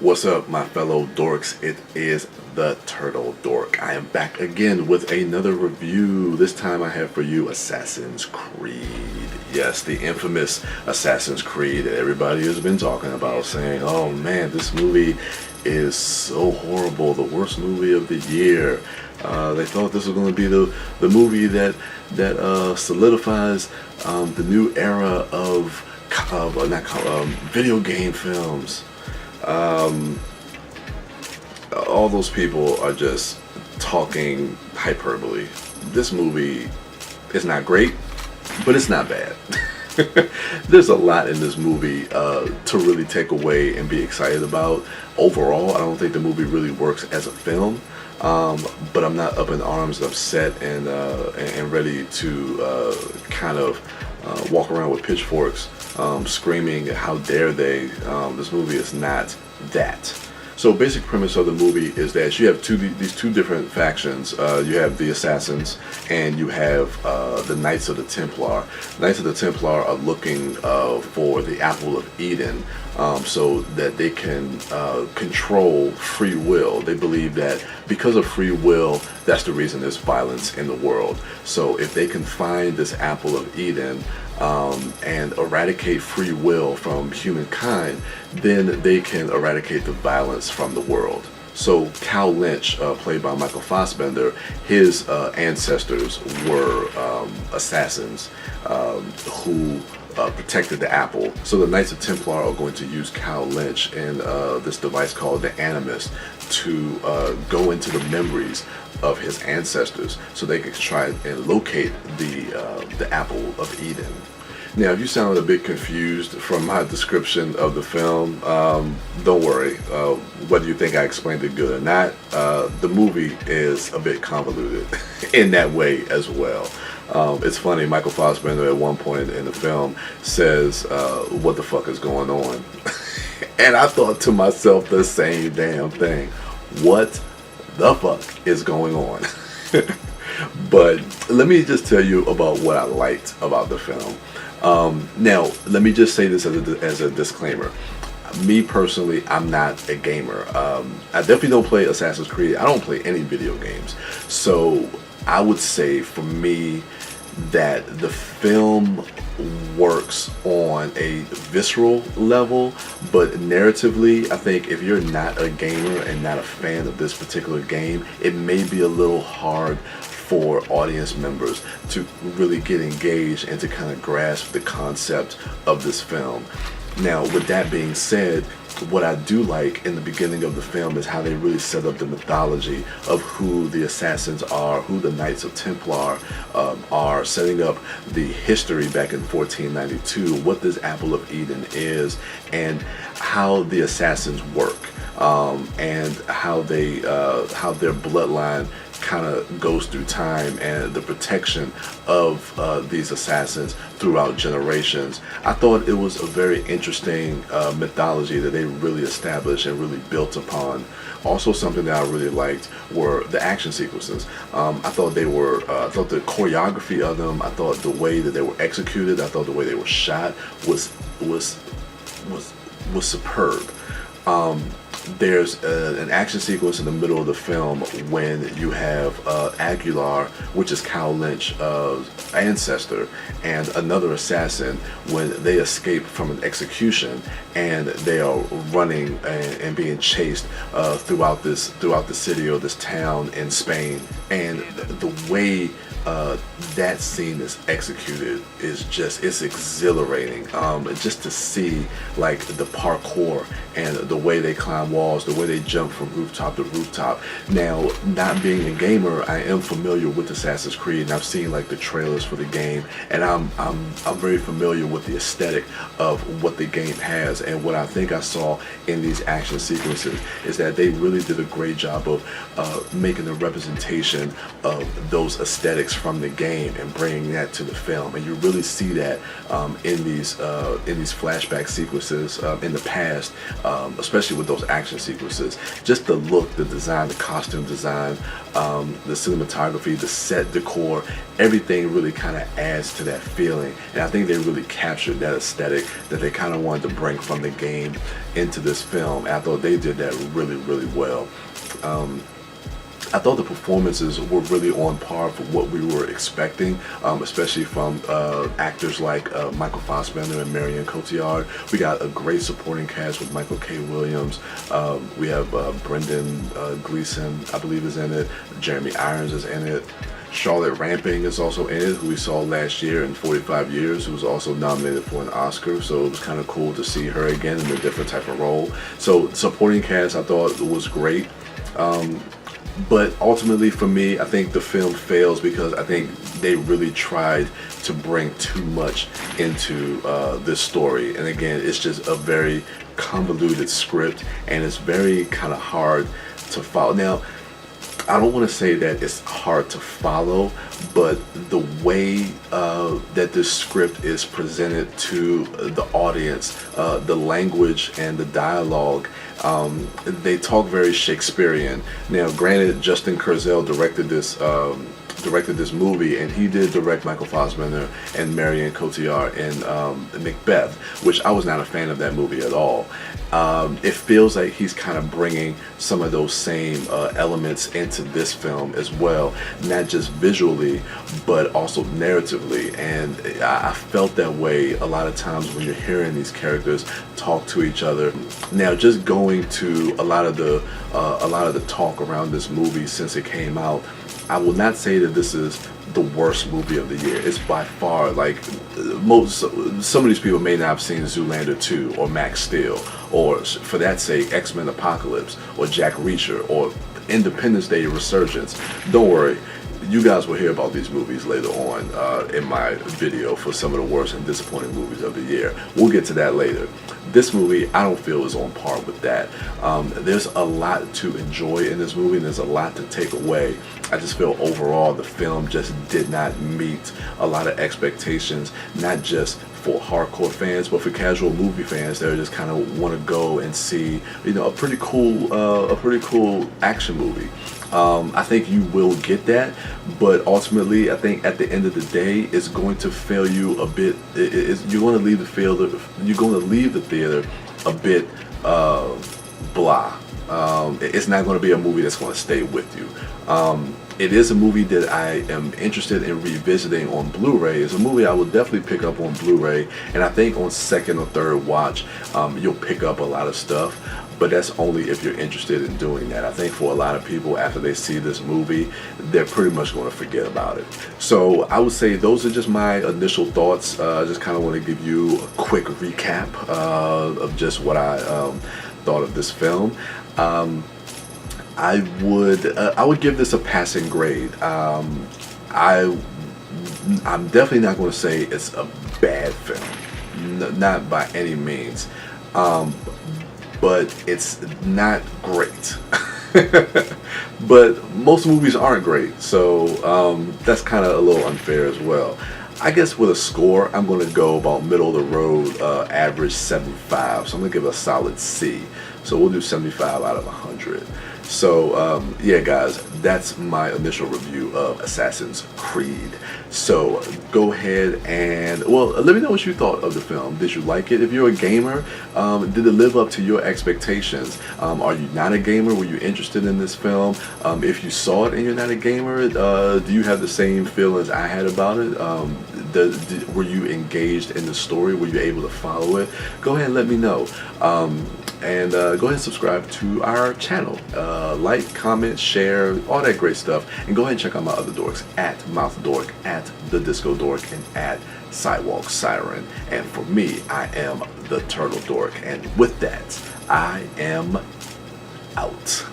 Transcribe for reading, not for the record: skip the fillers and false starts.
What's up, my fellow dorks? It is the Turtle Dork. I am back again with another review. This time I have for you Assassin's Creed. Yes, the infamous Assassin's Creed that everybody has been talking about, saying, oh man, this movie is so horrible, the worst movie of the year. They thought this was going to be the movie that solidifies the new era of video game films. All those people are just talking hyperbole. This movie is not great, but it's not bad. There's a lot in this movie to really take away and be excited about. Overall, I don't think the movie really works as a film, but I'm not up in arms and upset and ready to kind of walk around with pitchforks screaming, how dare they. This movie is not that. So basic premise of the movie is that you have these two different factions. You have the Assassins and you have the Knights of the Templar. Knights of the Templar are looking for the Apple of Eden so that they can control free will. They believe that because of free will, that's the reason there's violence in the world. So if they can find this Apple of Eden and eradicate free will from humankind, then they can eradicate the violence from the world. So Cal Lynch, played by Michael Fassbender, his ancestors were assassins who protected the apple. So the Knights of Templar are going to use Cal Lynch and this device called the Animus to go into the memories of his ancestors so they can try and locate the Apple of Eden. Now, if you sound a bit confused from my description of the film, don't worry. Whether you think I explained it good or not, the movie is a bit convoluted in that way as well. It's funny, Michael Fassbender at one point in the film says, what the fuck is going on? And I thought to myself the same damn thing. What the fuck is going on? But let me just tell you about what I liked about the film. Now, let me just say this as a disclaimer. Me personally, I'm not a gamer. I definitely don't play Assassin's Creed. I don't play any video games. So I would say for me that the film works on a visceral level, but narratively, I think if you're not a gamer and not a fan of this particular game, it may be a little hard for audience members to really get engaged and to kind of grasp the concept of this film. Now, with that being said, what I do like in the beginning of the film is how they really set up the mythology of who the assassins are, who the Knights of Templar are, setting up the history back in 1492, what this Apple of Eden is, and how the assassins work, and how their bloodline kind of goes through time, and the protection of these assassins throughout generations. I thought it was a very interesting mythology that they really established and really built upon. Also, something that I really liked were the action sequences. I thought they were, I thought the choreography of them, I thought the way that they were executed, I thought the way they were shot was superb. There's an action sequence in the middle of the film when you have Aguilar, which is Cal Lynch's ancestor, and another assassin when they escape from an execution and they are running and being chased throughout the city or this town in Spain. And the way that scene is executed is it's exhilarating. Just to see like the parkour and the way they climb walls, the way they jump from rooftop to rooftop. Now, not being a gamer, I am familiar with Assassin's Creed, and I've seen like the trailers for the game, and I'm very familiar with the aesthetic of what the game has. And what I think I saw in these action sequences is that they really did a great job of making the representation of those aesthetics from the game and bringing that to the film. And you really see that in these flashback sequences in the past, especially with those action action sequences. Just the look, the design, the costume design, the cinematography, the set decor, everything really kind of adds to that feeling. And I think they really captured that aesthetic that they kind of wanted to bring from the game into this film. And I thought they did that really, really well. I thought the performances were really on par for what we were expecting, especially from actors like Michael Fassbender and Marion Cotillard. We got a great supporting cast with Michael K. Williams. We have Brendan Gleeson, I believe, is in it. Jeremy Irons is in it. Charlotte Rampling is also in it, who we saw last year in 45 Years, who was also nominated for an Oscar. So it was kind of cool to see her again in a different type of role. So supporting cast, I thought, was great. But ultimately for me, I think the film fails because I think they really tried to bring too much into this story. And again, it's just a very convoluted script and it's very kind of hard to follow. Now, I don't want to say that it's hard to follow, but the way that this script is presented to the audience, the language and the dialogue, they talk very Shakespearean. Now, granted, Justin Kurzel directed this movie, and he did direct Michael Fassbender and Marion Cotillard in Macbeth, which I was not a fan of that movie at all. It feels like he's kind of bringing some of those same elements into this film as well, not just visually, but also narratively. And I felt that way a lot of times when you're hearing these characters talk to each other. Now, just going to a lot of the talk around this movie since it came out, I will not say that this is the worst movie of the year. It's by far, like, some of these people may not have seen Zoolander 2 or Max Steel, or for that sake, X-Men Apocalypse or Jack Reacher or Independence Day Resurgence. Don't worry, you guys will hear about these movies later on in my video for some of the worst and disappointing movies of the year. We'll get to that later. This movie, I don't feel is on par with that. There's a lot to enjoy in this movie, and there's a lot to take away. I just feel overall the film just did not meet a lot of expectations, not just for hardcore fans, but for casual movie fans that just kind of want to go and see, you know, a pretty cool action movie. I think you will get that, but ultimately, I think at the end of the day, it's going to fail you a bit. You're going to leave the theater a bit blah. It's not going to be a movie that's going to stay with you. It is a movie that I am interested in revisiting on Blu-ray. It's a movie I will definitely pick up on Blu-ray, and I think on second or third watch, you'll pick up a lot of stuff. But that's only if you're interested in doing that. I think for a lot of people, after they see this movie, they're pretty much going to forget about it. So I would say those are just my initial thoughts. I just kind of want to give you a quick recap of just what I thought of this film. I would give this a passing grade. I'm definitely not going to say it's a bad film, not by any means. But it's not great. But most movies aren't great, so that's kind of a little unfair as well. I guess with a score, I'm going to go about middle of the road, average 75. So I'm going to give it a solid C. So we'll do 75 out of 100. So yeah, guys, that's my initial review of Assassin's Creed. So go ahead and, well, let me know what you thought of the film. Did you like it? If you're a gamer, did it live up to your expectations? Are you not a gamer? Were you interested in this film? If you saw it and you're not a gamer, do you have the same feelings I had about it? Were you engaged in the story? Were you able to follow it? Go ahead and let me know. And go ahead and subscribe to our channel. Like, comment, share, all that great stuff. And go ahead and check out my other dorks at MouthDork, at TheDiscoDork, and at Sidewalk Siren. And for me, I am the Turtle Dork. And with that, I am out.